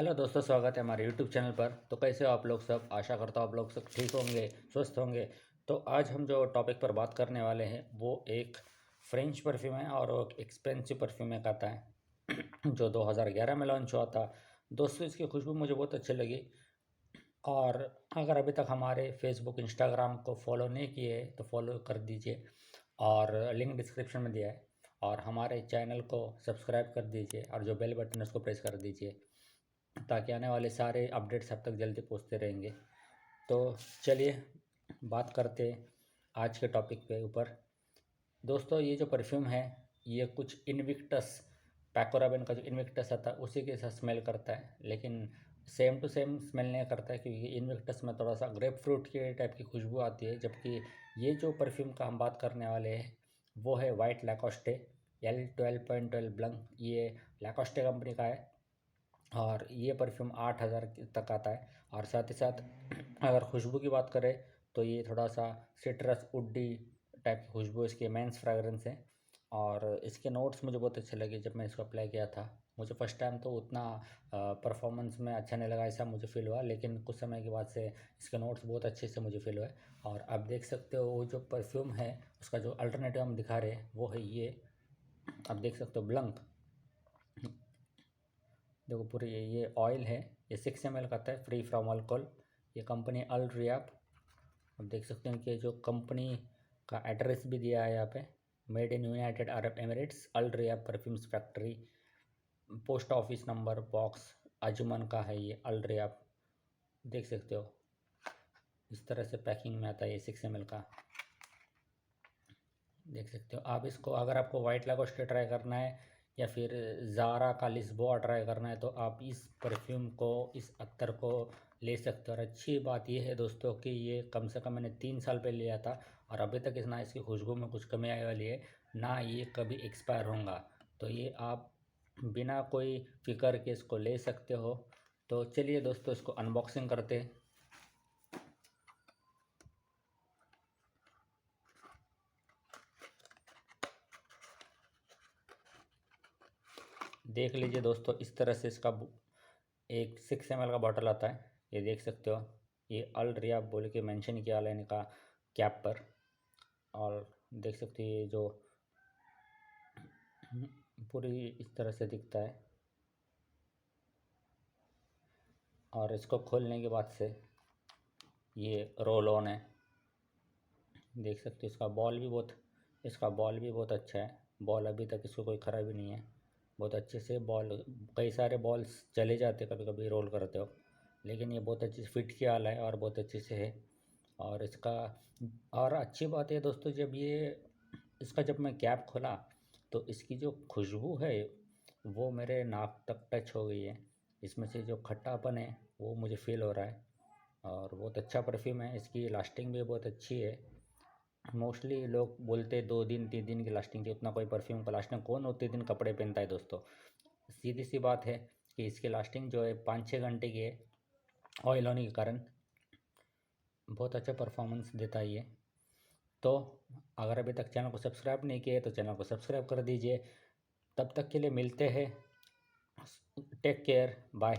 Hello दोस्तों, स्वागत है हमारे यूट्यूब चैनल पर। तो कैसे हो आप लोग सब? आशा करता हूँ आप लोग सब ठीक होंगे, स्वस्थ होंगे। तो आज हम जो टॉपिक पर बात करने वाले हैं वो एक फ्रेंच परफ्यूम है और वो एक एक्सपेंसिव परफ्यूम एक आता है जो 2011 में लॉन्च हुआ था। दोस्तों, इसकी खुशबू मुझे बहुत अच्छी लगी। और अगर अभी तक हमारे फेसबुक इंस्टाग्राम को फॉलो नहीं किए तो फॉलो कर दीजिए, और लिंक डिस्क्रिप्शन में दिया है। और हमारे चैनल को सब्सक्राइब कर दीजिए और जो बेल बटन है उसको प्रेस कर दीजिए, ताकि आने वाले सारे अपडेट्स आप तक जल्दी पहुंचते रहेंगे। तो चलिए बात करते हैं आज के टॉपिक पे ऊपर। दोस्तों, ये जो परफ्यूम है ये कुछ इनविक्टस, पैकोराबेन का जो इनविक्टस आता है उसी के साथ स्मेल करता है, लेकिन सेम टू सेम स्मेल नहीं करता है, क्योंकि इनविक्टस में थोड़ा सा ग्रेप फ्रूट के टाइप की खुशबू आती है। जबकि ये जो परफ्यूम का हम बात करने वाले हैं वो है वाइट लैकोस्टे L12.12 ब्लंक। ये लैकोस्टे कंपनी का है और ये परफ्यूम 8,000 तक आता है। और साथ ही साथ अगर खुशबू की बात करें तो ये थोड़ा सा सिट्रस वुडी टाइप की खुशबू इसकी मेंस फ्रेगरेंस है। और इसके नोट्स मुझे बहुत अच्छे लगे जब मैं इसको अप्लाई किया था। मुझे फ़र्स्ट टाइम तो उतना परफॉर्मेंस में अच्छा नहीं लगा, ऐसा मुझे फ़ील हुआ, लेकिन कुछ समय के बाद से इसके नोट्स बहुत अच्छे से मुझे फ़ील हुए। और आप देख सकते हो वो जो परफ्यूम है उसका जो अल्टरनेटिव हम दिखा रहे हैं वो है ये। आप देख सकते हो ब्लंक। देखो पूरी ये ऑयल है, ये 6 ml का आता है, फ्री फ्रॉम अल्कोहल। ये कंपनी अल रियाब। आप देख सकते हैं कि जो कंपनी का एड्रेस भी दिया है यहाँ पे, made in United Arab Emirates, Al Riyab perfumes factory. Post office number box Ajman का है ये अल रियाब। देख सकते हो इस तरह से पैकिंग में आता है ये 6 ml का। देख सकते हो आप इसको, अगर आपको वाइट लागोस्टे ट्राई करना है या फिर ज़ारा का लिस्बोआ ट्राई करना है तो आप इस परफ्यूम को, इस अत्तर को ले सकते हो। और अच्छी बात यह है दोस्तों कि ये कम से कम मैंने 3 साल पहले लिया था और अभी तक इस ना इसकी खुशबू में कुछ कमी आई वाली है, ना ये कभी एक्सपायर होगा। तो ये आप बिना कोई फिक्र के इसको ले सकते हो। तो चलिए दोस्तों इसको अनबॉक्सिंग करते हैं। देख लीजिए दोस्तों, इस तरह से इसका एक 6 ml का बॉटल आता है। ये देख सकते हो, ये अल रियाब बोल के मेंशन किया है इनका कैप पर। और देख सकते हो ये जो पूरी इस तरह से दिखता है। और इसको खोलने के बाद से ये रोल ऑन है। देख सकते हो इसका बॉल भी बहुत अच्छा है। बॉल अभी तक इसको कोई ख़राबी नहीं है, बहुत अच्छे से बॉल। कई सारे बॉल्स चले जाते कभी कभी रोल करते हो, लेकिन ये बहुत अच्छे से फिट किया वाला है और बहुत अच्छे से है। और इसका, और अच्छी बात है दोस्तों, जब मैं कैप खोला तो इसकी जो खुशबू है वो मेरे नाक तक टच हो गई है। इसमें से जो खट्टापन है वो मुझे फील हो रहा है। और बहुत अच्छा परफ्यूम है, इसकी लास्टिंग भी बहुत अच्छी है। मोस्टली लोग बोलते हैं 2 दिन 3 दिन की लास्टिंग थी, उतना कोई परफ्यूम का लास्टिंग कौन उतने दिन कपड़े पहनता है दोस्तों। सीधी सी बात है कि इसकी लास्टिंग जो है 5-6 घंटे की है। ऑयल होने के कारण बहुत अच्छा परफॉर्मेंस देता है ये। तो अगर अभी तक चैनल को सब्सक्राइब नहीं किए तो चैनल को सब्सक्राइब कर दीजिए। तब तक के लिए मिलते हैं। Take care, bye.